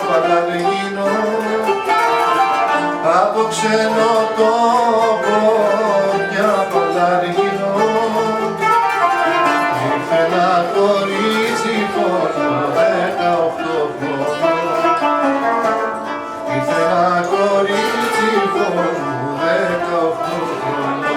παλαργίνο από ξένο τόπο μια παλαργίνο ήρθε ένα κορίτσι πόνο 18 πόνο ήρθε ένα κορίτσι πόνο 18 πόνο.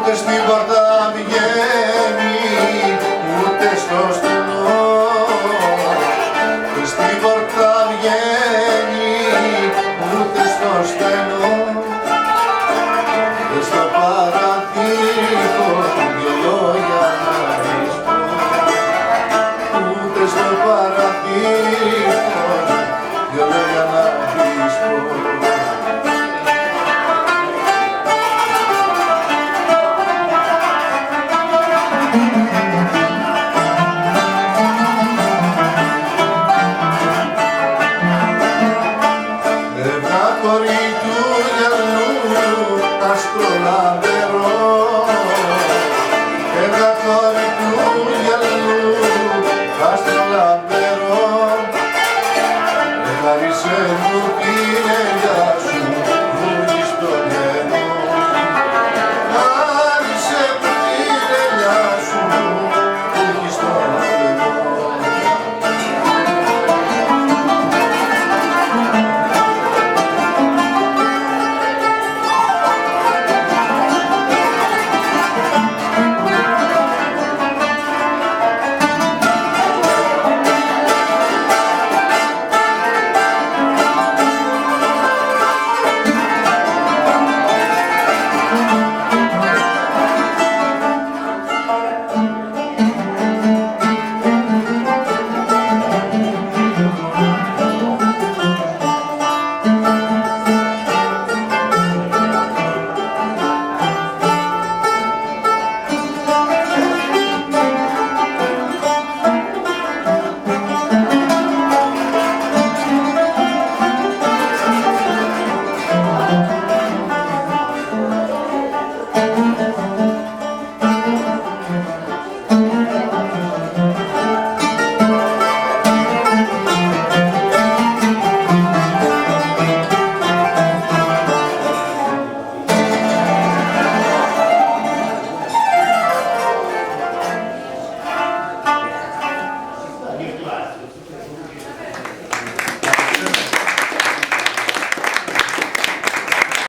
Ούτε στην πόρτα βγαίνει, ούτε στο στενό. Ούτε στην πόρτα βγαίνει, ούτε στο στενό. Και στο παραθύρι δυο λόγια να της πω. Ούτε στο παραθύρι δυο λόγια να της πω. Κορί του γυαλού, άστρο λαμπερό. Ένα κορί του γυαλού, άστρο λαμπερό. Χάρισε μου την ελιά